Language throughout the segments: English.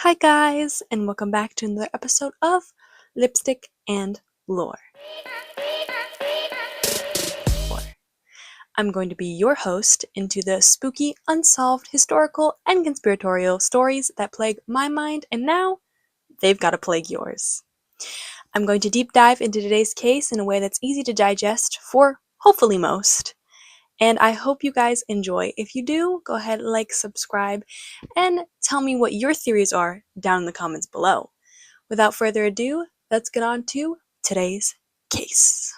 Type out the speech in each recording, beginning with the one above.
Hi, guys, and welcome back to another episode of Lipstick and Lore. I'm going to be your host into the spooky, unsolved, historical, and conspiratorial stories that plague my mind, and now they've got to plague yours. I'm going to deep dive into today's case in a way that's easy to digest for hopefully most. And I hope you guys enjoy. If you do, go ahead, like, subscribe, and tell me what your theories are down in the comments below. Without further ado, let's get on to today's case.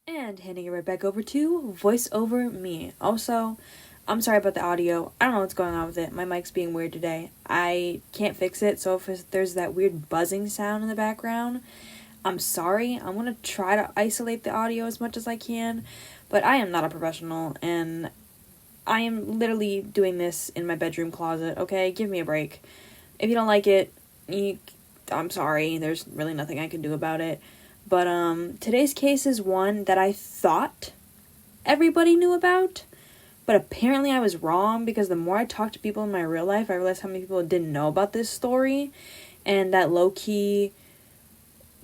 And handing it right back over to voice over me. Also, I'm sorry about the audio. I don't know what's going on with it. My mic's being weird today. I can't fix it, so if there's that weird buzzing sound in the background, I'm sorry. I'm going to try to isolate the audio as much as I can, but I am not a professional, and I am literally doing this in my bedroom closet, okay? Give me a break. If you don't like it, I'm sorry. There's really nothing I can do about it. But today's case is one that I thought everybody knew about, but apparently I was wrong, because the more I talked to people in my real life, I realized how many people didn't know about this story, and that low-key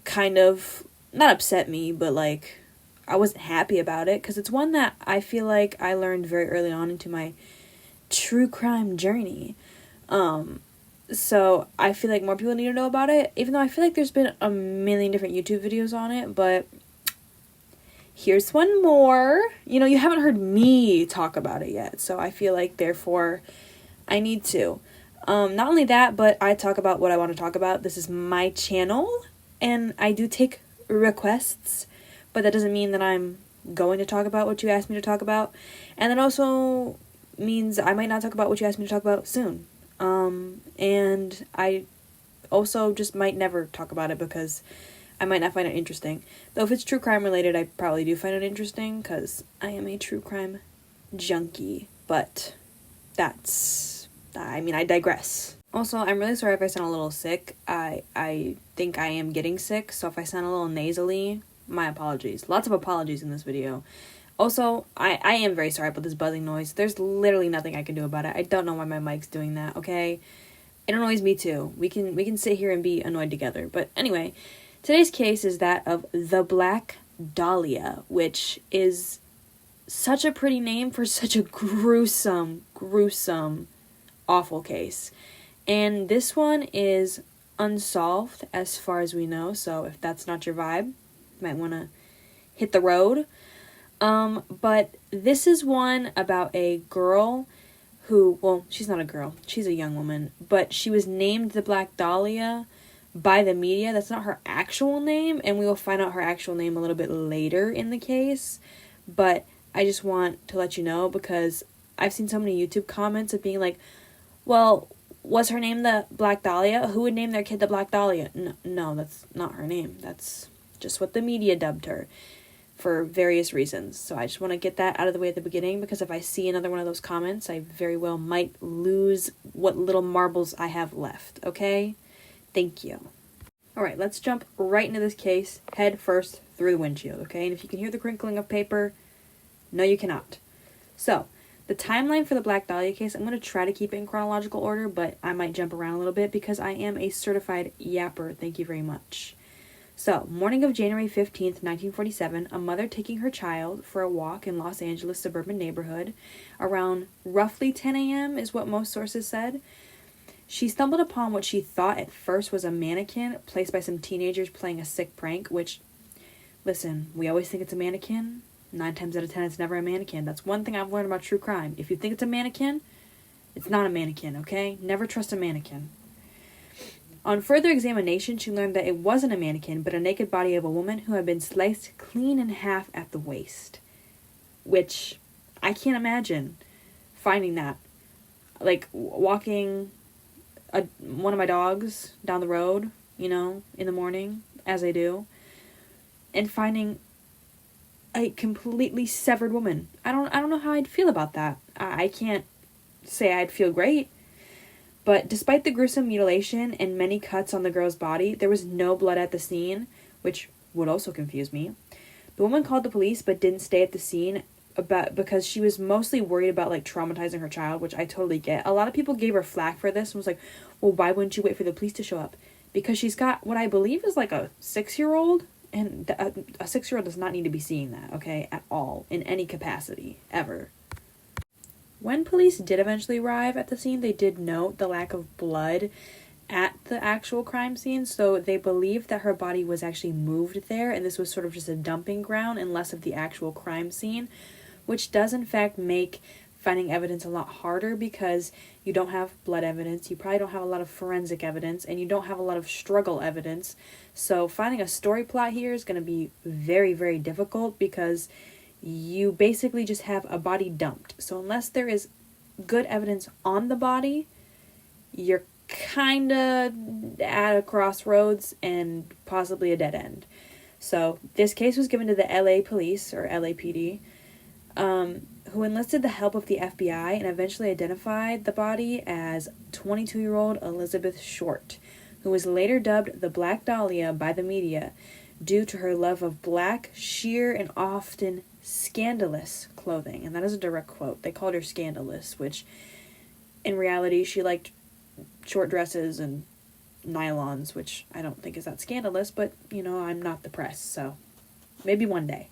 kind of, not upset me, but like, I wasn't happy about it, because it's one that I feel like I learned very early on into my true crime journey. So I feel like more people need to know about it, even though I feel like there's been a million different YouTube videos on it, but here's one more. You haven't heard me talk about it yet, so I feel like, therefore, I need to. Not only that, but I talk about what I want to talk about. This is my channel, and I do take requests, but that doesn't mean that I'm going to talk about what you asked me to talk about, and that also means I might not talk about what you asked me to talk about soon. And I also just might never talk about it because I might not find it interesting. Though if it's true crime related, I probably do find it interesting because I am a true crime junkie. But I digress. Also, I'm really sorry if I sound a little sick. I think I am getting sick, so if I sound a little nasally, my apologies. Lots of apologies in this video. Also, I am very sorry about this buzzing noise. There's literally nothing I can do about it. I don't know why my mic's doing that, okay? It annoys me too. We can sit here and be annoyed together. But anyway, today's case is that of the Black Dahlia, which is such a pretty name for such a gruesome, awful case. And this one is unsolved as far as we know, so if that's not your vibe, you might want to hit the road. But this is one about a girl who, well, she's not a girl, she's a young woman, but she was named the Black Dahlia by the media. That's not her actual name, and we will find out her actual name a little bit later in the case, but I just want to let you know, because I've seen so many YouTube comments of being like, well, was her name the Black Dahlia? Who would name their kid the Black Dahlia? No, that's not her name. That's just what the media dubbed her, for various reasons. So I just want to get that out of the way at the beginning, because if I see another one of those comments, I very well might lose what little marbles I have left, okay? Thank you. Alright, let's jump right into this case, head first through the windshield, okay? And if you can hear the crinkling of paper, no you cannot. So, the timeline for the Black Dahlia case, I'm going to try to keep it in chronological order, but I might jump around a little bit because I am a certified yapper, thank you very much. So, morning of January 15th, 1947, a mother taking her child for a walk in Los Angeles' suburban neighborhood around roughly 10 a.m. is what most sources said. She stumbled upon what she thought at first was a mannequin placed by some teenagers playing a sick prank, which, listen, we always think it's a mannequin. 9 times out of 10, it's never a mannequin. That's one thing I've learned about true crime. If you think it's a mannequin, it's not a mannequin, okay? Never trust a mannequin. On further examination, she learned that it wasn't a mannequin, but a naked body of a woman who had been sliced clean in half at the waist. Which, I can't imagine finding that. Like, walking one of my dogs down the road, in the morning, as I do, and finding a completely severed woman. I don't know how I'd feel about that. I can't say I'd feel great. But despite the gruesome mutilation and many cuts on the girl's body, there was no blood at the scene, which would also confuse me. The woman called the police but didn't stay at the scene because she was mostly worried about like traumatizing her child, which I totally get. A lot of people gave her flack for this and was like, well, why wouldn't you wait for the police to show up? Because she's got what I believe is like a 6-year-old, and a 6-year-old does not need to be seeing that, okay, at all, in any capacity, ever. When police did eventually arrive at the scene, they did note the lack of blood at the actual crime scene, so they believed that her body was actually moved there, and this was sort of just a dumping ground and less of the actual crime scene, which does in fact make finding evidence a lot harder because you don't have blood evidence, you probably don't have a lot of forensic evidence, and you don't have a lot of struggle evidence. So finding a story plot here is going to be very, very difficult because you basically just have a body dumped. So unless there is good evidence on the body, you're kind of at a crossroads and possibly a dead end. So this case was given to the LA police, or LAPD, who enlisted the help of the FBI and eventually identified the body as 22-year-old Elizabeth Short, who was later dubbed the Black Dahlia by the media due to her love of black, sheer, and often scandalous clothing. And that is a direct quote. They called her scandalous, which in reality she liked short dresses and nylons, which I don't think is that scandalous, but you know, I'm not the press, so maybe one day.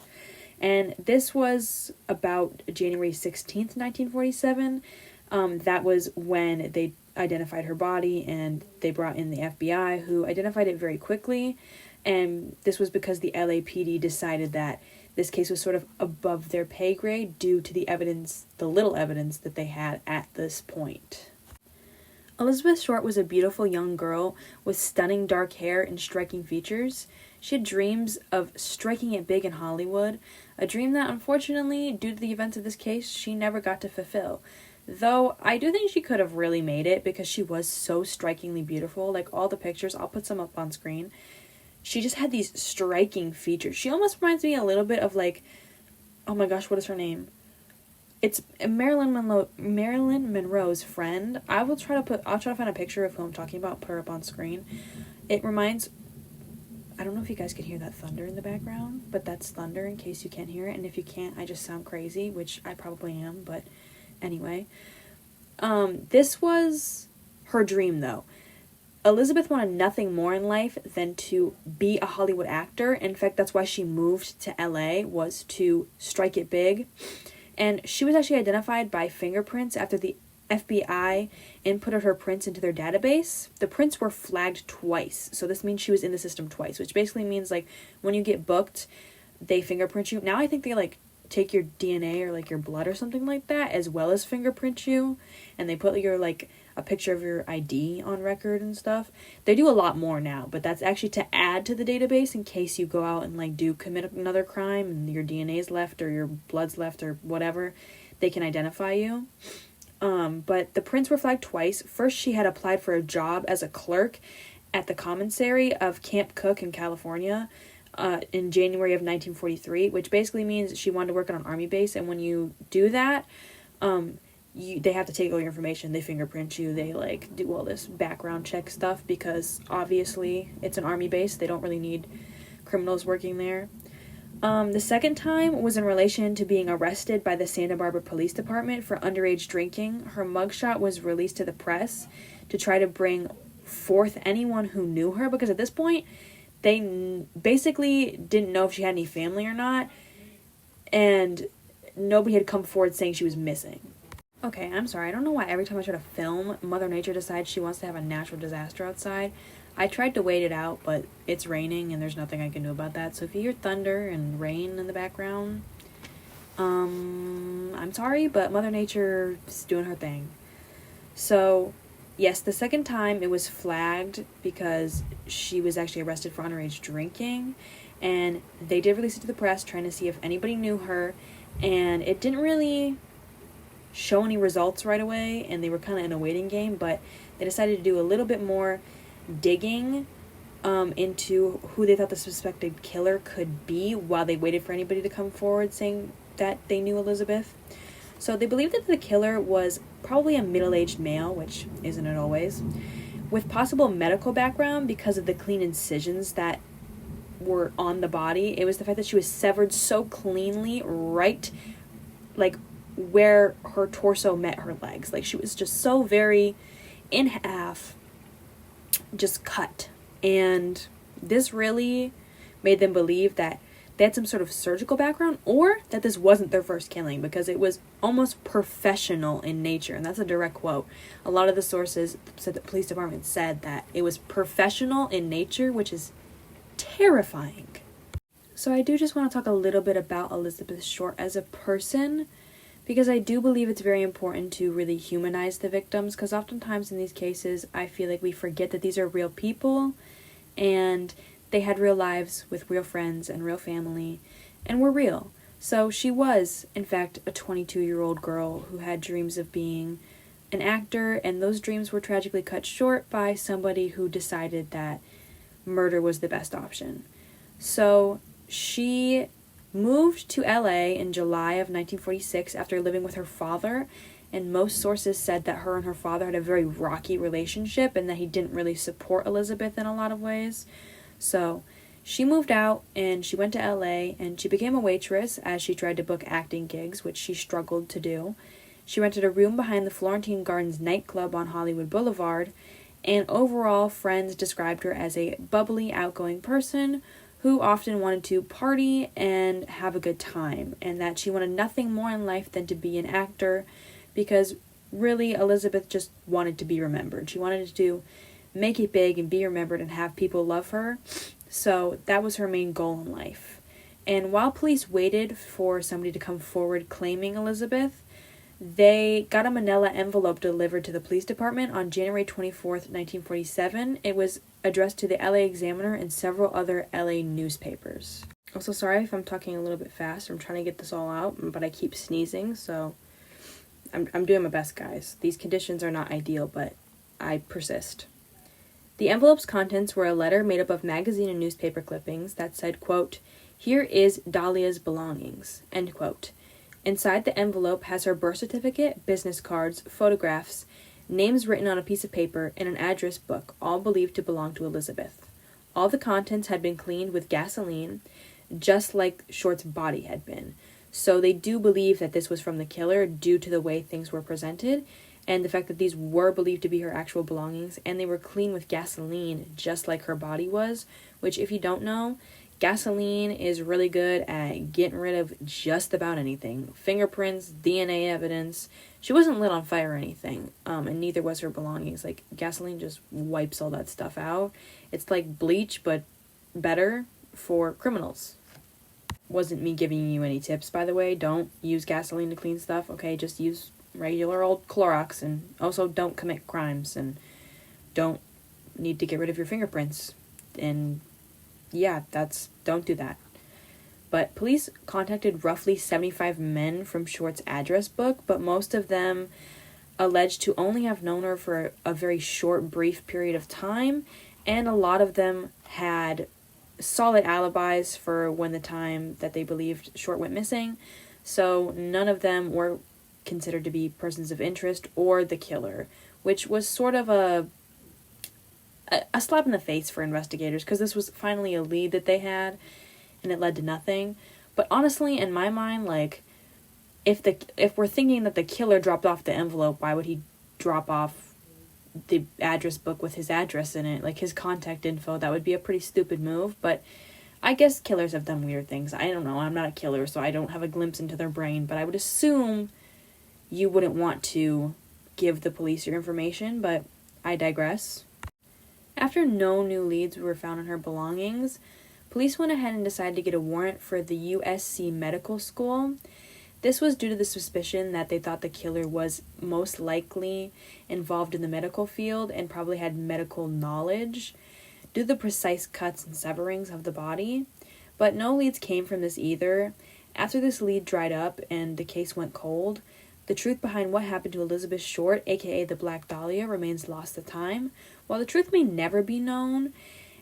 And this was about January 16th, 1947. That was when they identified her body, and they brought in the FBI, who identified it very quickly. And this was because the LAPD decided that this case was sort of above their pay grade due to the evidence, the little evidence that they had at this point. Elizabeth Short was a beautiful young girl with stunning dark hair and striking features. She had dreams of striking it big in Hollywood, a dream that unfortunately, due to the events of this case, she never got to fulfill. Though I do think she could have really made it because she was so strikingly beautiful. Like all the pictures, I'll put some up on screen. She just had these striking features. She almost reminds me a little bit of like, oh my gosh, what is her name? It's Marilyn Monroe's friend. I'll try to find a picture of who I'm talking about, put her up on screen. It reminds, I don't know if you guys can hear that thunder in the background, but that's thunder in case you can't hear it. And if you can't, I just sound crazy, which I probably am, but anyway. This was her dream, though. Elizabeth wanted nothing more in life than to be a Hollywood actor. In fact, that's why she moved to LA, was to strike it big. And she was actually identified by fingerprints after the FBI inputted her prints into their database. The prints were flagged twice, so this means she was in the system twice, which basically means like when you get booked, they fingerprint you. Now I think they like take your DNA or like your blood or something like that, as well as fingerprint you, and they put your like a picture of your ID on record and stuff. They do a lot more now, but that's actually to add to the database in case you go out and like do commit another crime and your DNA's left or your blood's left or whatever, they can identify you. But the prints were flagged twice. First, she had applied for a job as a clerk at the commissary of Camp Cook in California in January of 1943, which basically means she wanted to work on an army base. And when you do that, they have to take all your information. They fingerprint you. They like do all this background check stuff because obviously it's an army base. They don't really need criminals working there. The second time was in relation to being arrested by the Santa Barbara Police Department for underage drinking. Her mugshot was released to the press to try to bring forth anyone who knew her, because at this point, they basically didn't know if she had any family or not, and nobody had come forward saying she was missing. Okay, I'm sorry. I don't know why every time I try to film, Mother Nature decides she wants to have a natural disaster outside. I tried to wait it out, but it's raining and there's nothing I can do about that. So if you hear thunder and rain in the background, I'm sorry, but Mother Nature is doing her thing. So, yes, the second time it was flagged because she was actually arrested for underage drinking, and they did release it to the press trying to see if anybody knew her, and it didn't really show any results right away, and they were kind of in a waiting game, but they decided to do a little bit more digging into who they thought the suspected killer could be while they waited for anybody to come forward saying that they knew Elizabeth. So they believed that the killer was probably a middle-aged male, which isn't it always, with possible medical background because of the clean incisions that were on the body. It was the fact that she was severed so cleanly right like, where her torso met her legs. Like, she was just so very in half, just cut. And this really made them believe that they had some sort of surgical background, or that this wasn't their first killing, because it was almost professional in nature. And that's a direct quote. A lot of the sources said the police department said that it was professional in nature, which is terrifying. So I do just want to talk a little bit about Elizabeth Short as a person, because I do believe it's very important to really humanize the victims, because oftentimes in these cases I feel like we forget that these are real people and they had real lives with real friends and real family and were real. So she was, in fact, a 22-year-old girl who had dreams of being an actor, and those dreams were tragically cut short by somebody who decided that murder was the best option. So she moved to LA in July of 1946 after living with her father, and most sources said that her and her father had a very rocky relationship and that he didn't really support Elizabeth in a lot of ways. So she moved out and she went to LA and she became a waitress as she tried to book acting gigs, which she struggled to do. She rented a room behind the Florentine Gardens nightclub on Hollywood Boulevard, and overall friends described her as a bubbly, outgoing person who often wanted to party and have a good time, and that she wanted nothing more in life than to be an actor, because really Elizabeth just wanted to be remembered. She wanted to make it big and be remembered and have people love her. So that was her main goal in life. And while police waited for somebody to come forward claiming Elizabeth, they got a manila envelope delivered to the police department on January 24th, 1947. It was addressed to the LA Examiner and several other LA newspapers. Also, sorry if I'm talking a little bit fast. I'm trying to get this all out, but I keep sneezing, so I'm doing my best, guys. These conditions are not ideal, but I persist. The envelope's contents were a letter made up of magazine and newspaper clippings that said, quote, "Here is Dahlia's belongings," end quote. Inside the envelope has her birth certificate, business cards, photographs, names written on a piece of paper, and an address book, all believed to belong to Elizabeth. All the contents had been cleaned with gasoline, just like Short's body had been. So they do believe that this was from the killer due to the way things were presented, and the fact that these were believed to be her actual belongings, and they were cleaned with gasoline just like her body was, which, if you don't know, gasoline is really good at getting rid of just about anything. Fingerprints, DNA evidence. She wasn't lit on fire or anything, and neither was her belongings. Like, gasoline just wipes all that stuff out. It's like bleach, but better for criminals. Wasn't me giving you any tips, by the way. Don't use gasoline to clean stuff, okay? Just use regular old Clorox, and also don't commit crimes, and don't need to get rid of your fingerprints, and yeah, don't do that. But police contacted roughly 75 men from Short's address book, but most of them alleged to only have known her for a very short, brief period of time, and a lot of them had solid alibis for when the time that they believed Short went missing, so none of them were considered to be persons of interest or the killer, which was sort of a slap in the face for investigators, because this was finally a lead that they had and it led to nothing. But honestly, in my mind, like, if we're thinking that the killer dropped off the envelope, why would he drop off the address book with his address in it, like his contact info? That would be a pretty stupid move. But I guess killers have done weird things. I don't know, I'm not a killer, so I don't have a glimpse into their brain, but I would assume you wouldn't want to give the police your information, but I digress. After no new leads were found on her belongings, police went ahead and decided to get a warrant for the USC Medical School. This was due to the suspicion that they thought the killer was most likely involved in the medical field and probably had medical knowledge due to the precise cuts and severings of the body. But no leads came from this either. After this lead dried up and the case went cold, the truth behind what happened to Elizabeth Short, aka the Black Dahlia, remains lost to time. While the truth may never be known,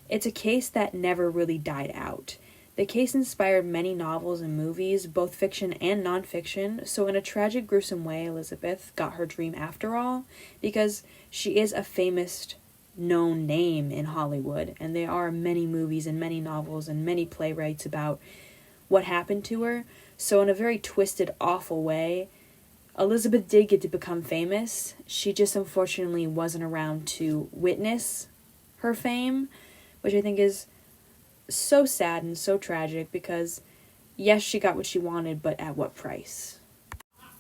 it's a case that never really died out. The case inspired many novels and movies, both fiction and nonfiction, so in a tragic, gruesome way, Elizabeth got her dream after all, because she is a famous, known name in Hollywood, and there are many movies and many novels and many playwrights about what happened to her. So in a very twisted, awful way, Elizabeth did get to become famous. She just unfortunately wasn't around to witness her fame, which I think is so sad and so tragic because, yes, she got what she wanted, but at what price?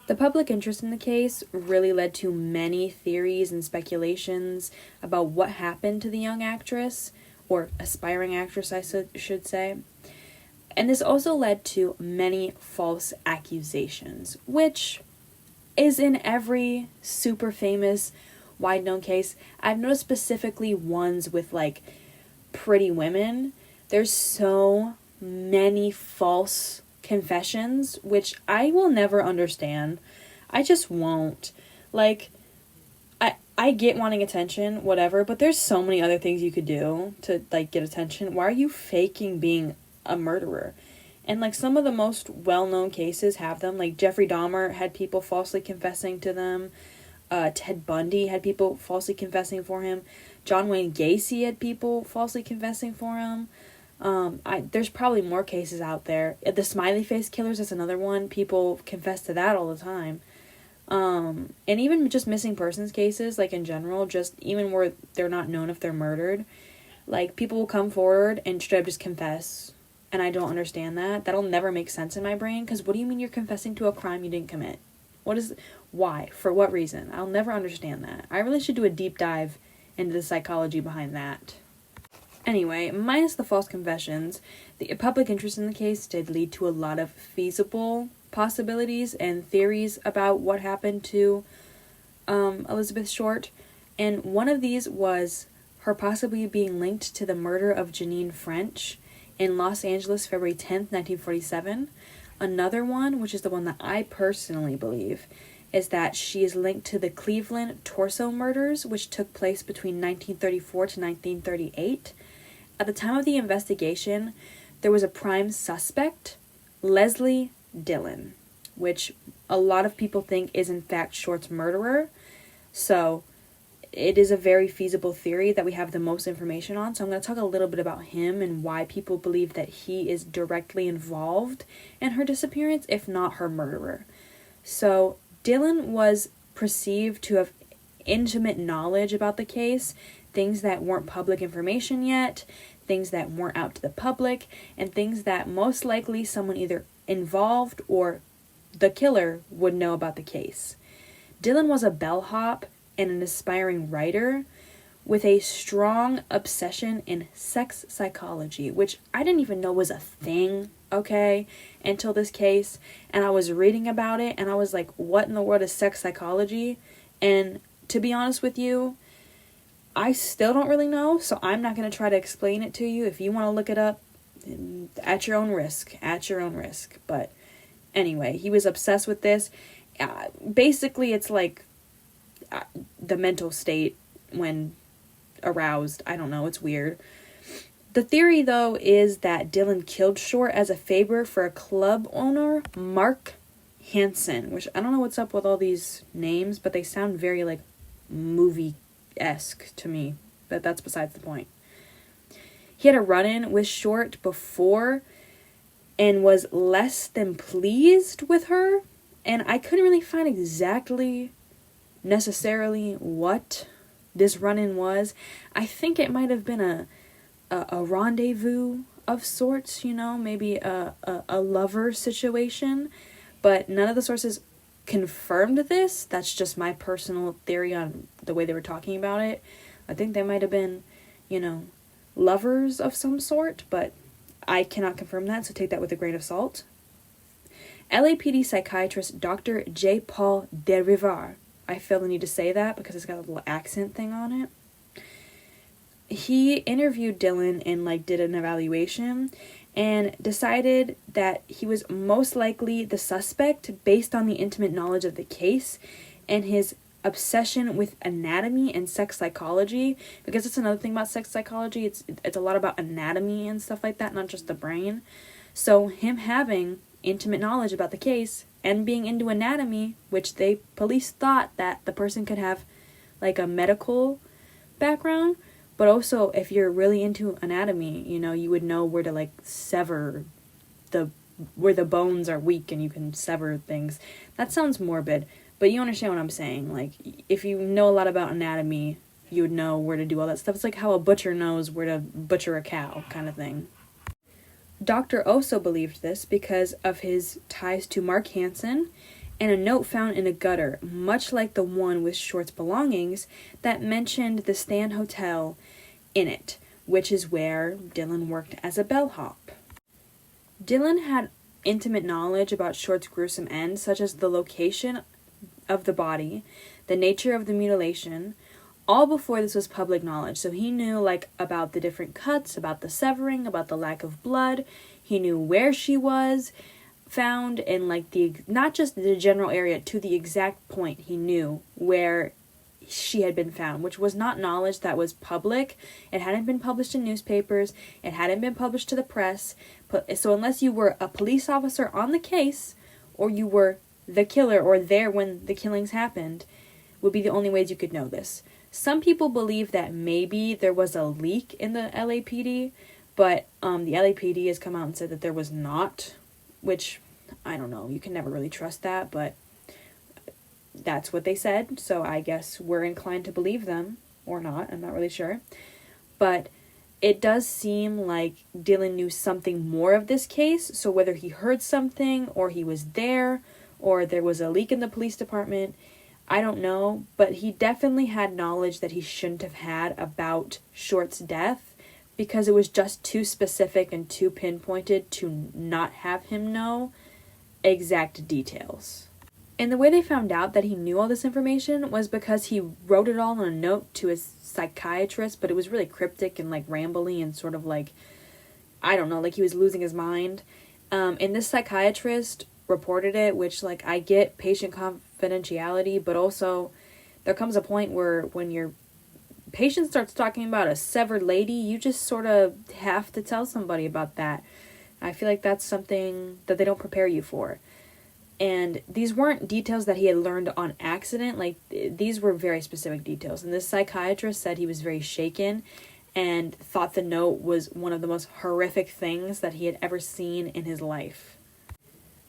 The public interest in the case really led to many theories and speculations about what happened to the young actress, or aspiring actress, I should say. And this also led to many false accusations, which is in every super famous, wide-known case. I've noticed specifically ones with, like, pretty women. There's so many false confessions, which I will never understand. I just won't. Like, I get wanting attention, whatever, but there's so many other things you could do to, like, get attention. Why are you faking being a murderer? And, like, some of the most well-known cases have them. Like, Jeffrey Dahmer had people falsely confessing to them. Ted Bundy had people falsely confessing for him. John Wayne Gacy had people falsely confessing for him. There's probably more cases out there. The smiley face killers is another one. People confess to that all the time. And even just missing persons cases, like in general, just even where they're not known if they're murdered, like people will come forward and straight up just confess. And I don't understand that. That'll never make sense in my brain, because what do you mean you're confessing to a crime you didn't commit? Why? For what reason? I'll never understand that. I really should do a deep dive into the psychology behind that. Anyway, minus the false confessions, the public interest in the case did lead to a lot of feasible possibilities and theories about what happened to Elizabeth Short. And one of these was her possibly being linked to the murder of Janine French in Los Angeles, February 10th, 1947. Another one, which is the one that I personally believe, is that she is linked to the Cleveland torso murders, which took place between 1934 to 1938. At the time of the investigation, there was a prime suspect, Leslie Dillon, which a lot of people think is in fact Short's murderer. So it is a very feasible theory that we have the most information on. So I'm going to talk a little bit about him and why people believe that he is directly involved in her disappearance, if not her murderer. So Dillon was perceived to have intimate knowledge about the case, things that weren't public information yet, things that weren't out to the public, and things that most likely someone either involved or the killer would know about the case. Dillon was a bellhop and an aspiring writer with a strong obsession in sex psychology, which I didn't even know was a thing, okay, until this case. And I was reading about it, and I was like, what in the world is sex psychology? And to be honest with you, I still don't really know, so I'm not going to try to explain it to you. If you want to look it up, at your own risk. But anyway, he was obsessed with this. Basically, it's like the mental state when aroused. I don't know, it's weird. The theory, though, is that Dillon killed Short as a favor for a club owner, Mark Hansen, which I don't know what's up with all these names, but they sound very, like, movie-esque to me, but that's besides the point. He had a run-in with Short before and was less than pleased with her, and I couldn't really find exactly necessarily what this run-in was. I think it might have been a rendezvous of sorts, you know, maybe a lover situation, but none of the sources confirmed this. That's just my personal theory on the way they were talking about it. I think they might have been, you know, lovers of some sort, but I cannot confirm that, so take that with a grain of salt. LAPD psychiatrist Dr. J. Paul Derivar, I feel the need to say that because it's got a little accent thing on it. He interviewed Dillon and did an evaluation and decided that he was most likely the suspect based on the intimate knowledge of the case and his obsession with anatomy and sex psychology, because it's another thing about sex psychology. It's a lot about anatomy and stuff like that, not just the brain. So him having intimate knowledge about the case and being into anatomy, which police thought that the person could have a medical background, but also if you're really into anatomy, you know, you would know where to sever the where the bones are weak and you can sever things. That sounds morbid, but you understand what I'm saying. Like, if you know a lot about anatomy, you would know where to do all that stuff. It's like how a butcher knows where to butcher a cow, kind of thing. Dr. Oso believed this because of his ties to Mark Hansen and a note found in a gutter, much like the one with Short's belongings, that mentioned the Stan Hotel in it, which is where Dylan worked as a bellhop. Dylan had intimate knowledge about Short's gruesome end, such as the location of the body, the nature of the mutilation, all before this was public knowledge. So he knew, like, about the different cuts, about the severing, about the lack of blood. He knew where she was found, and, like, not just the general area, to the exact point he knew where she had been found, which was not knowledge that was public. It hadn't been published in newspapers. It hadn't been published to the press. So unless you were a police officer on the case, or you were the killer or there when the killings happened, would be the only ways you could know this. Some people believe that maybe there was a leak in the LAPD, but the LAPD has come out and said that there was not, which, I don't know, you can never really trust that, but that's what they said, so I guess we're inclined to believe them, or not, I'm not really sure. But it does seem like Dylan knew something more of this case, so whether he heard something, or he was there, or there was a leak in the police department, I don't know, but he definitely had knowledge that he shouldn't have had about Short's death, because it was just too specific and too pinpointed to not have him know exact details. And the way they found out that he knew all this information was because he wrote it all on a note to his psychiatrist, but it was really cryptic and, like, rambly and sort of like, I don't know, like he was losing his mind. And this psychiatrist reported it, which, like, I get patient confidentiality, but also there comes a point where when your patient starts talking about a severed lady, you just sort of have to tell somebody about that. I feel like that's something that they don't prepare you for. And these weren't details that he had learned on accident. Like, these were very specific details. And this psychiatrist said he was very shaken and thought the note was one of the most horrific things that he had ever seen in his life.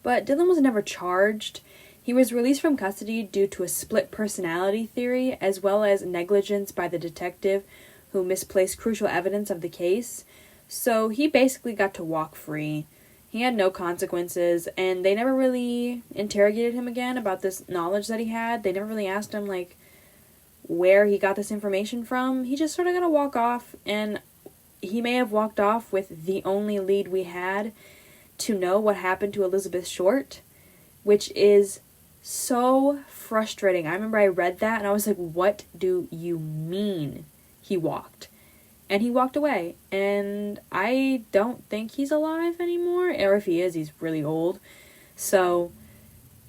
But Dylan was never charged. He was released from custody due to a split personality theory, as well as negligence by the detective who misplaced crucial evidence of the case. So he basically got to walk free. He had no consequences, and they never really interrogated him again about this knowledge that he had. They never really asked him, like, where he got this information from. He just sort of got to walk off, and he may have walked off with the only lead we had to know what happened to Elizabeth Short, which is so frustrating. I remember I read that, and I was like, what do you mean he walked? And he walked away, and I don't think he's alive anymore, or if he is, he's really old. So,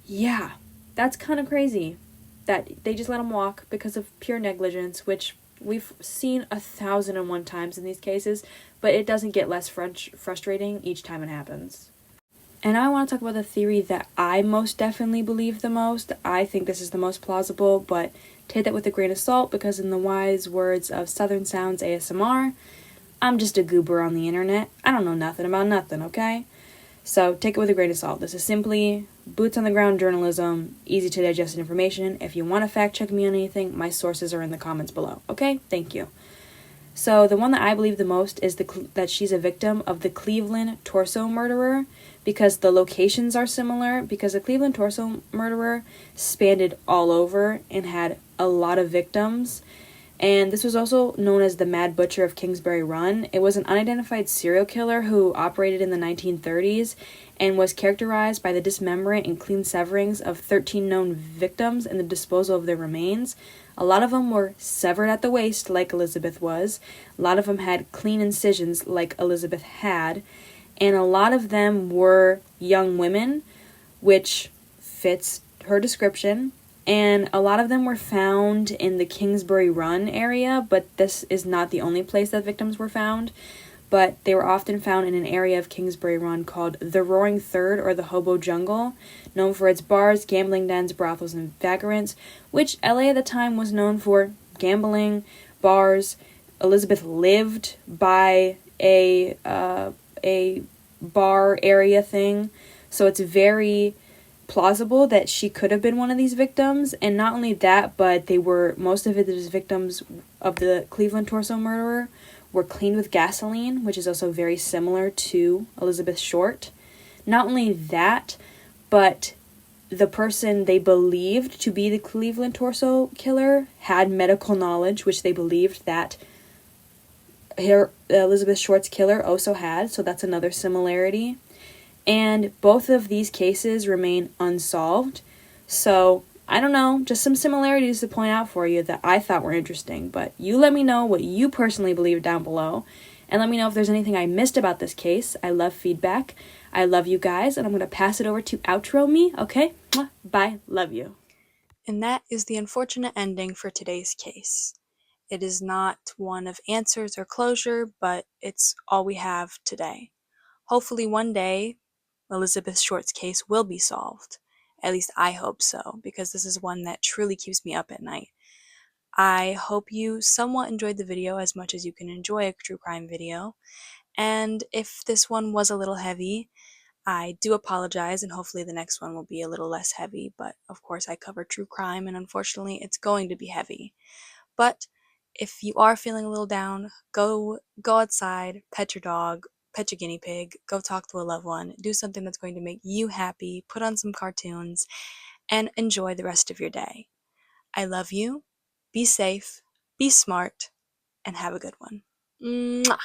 yeah, that's kind of crazy that they just let him walk because of pure negligence, which we've seen 1,001 times in these cases, but it doesn't get less frustrating each time it happens. And now I want to talk about the theory that I most definitely believe the most. I think this is the most plausible, but take that with a grain of salt, because in the wise words of Southern Sounds ASMR, I'm just a goober on the internet. I don't know nothing about nothing, okay? So take it with a grain of salt. This is simply boots on the ground journalism, easy to digest information. If you want to fact check me on anything, my sources are in the comments below, okay? Thank you. So the one that I believe the most is that she's a victim of the Cleveland torso murderer, because the locations are similar, because the Cleveland torso murderer spanned all over and had a lot of victims. And this was also known as the Mad Butcher of Kingsbury Run. It was an unidentified serial killer who operated in the 1930s and was characterized by the dismemberment and clean severings of 13 known victims and the disposal of their remains. A lot of them were severed at the waist, like Elizabeth was. A lot of them had clean incisions, like Elizabeth had. And a lot of them were young women, which fits her description. And a lot of them were found in the Kingsbury Run area, but this is not the only place that victims were found. But they were often found in an area of Kingsbury Run called the Roaring Third, or the Hobo Jungle, known for its bars, gambling dens, brothels, and vagrants, which LA at the time was known for gambling, bars. Elizabeth lived by a bar area thing. So it's very plausible that she could have been one of these victims. And not only that, but most of the victims of the Cleveland torso murderer were cleaned with gasoline, which is also very similar to Elizabeth Short. Not only that, but the person they believed to be the Cleveland torso killer had medical knowledge, which they believed that Elizabeth Short's killer also had, so that's another similarity. And both of these cases remain unsolved. So, I don't know, just some similarities to point out for you that I thought were interesting. But you let me know what you personally believe down below. And let me know if there's anything I missed about this case. I love feedback. I love you guys. And I'm going to pass it over to outro me, okay? Bye. Love you. And that is the unfortunate ending for today's case. It is not one of answers or closure, but it's all we have today. Hopefully one day, Elizabeth Short's case will be solved. At least I hope so, because this is one that truly keeps me up at night. I hope you somewhat enjoyed the video as much as you can enjoy a true crime video. And if this one was a little heavy, I do apologize, and hopefully the next one will be a little less heavy. But of course I cover true crime, and unfortunately it's going to be heavy. But if you are feeling a little down, go outside, pet your dog, pet your guinea pig, go talk to a loved one, do something that's going to make you happy, put on some cartoons, and enjoy the rest of your day. I love you. Be safe, be smart, and have a good one. Mwah!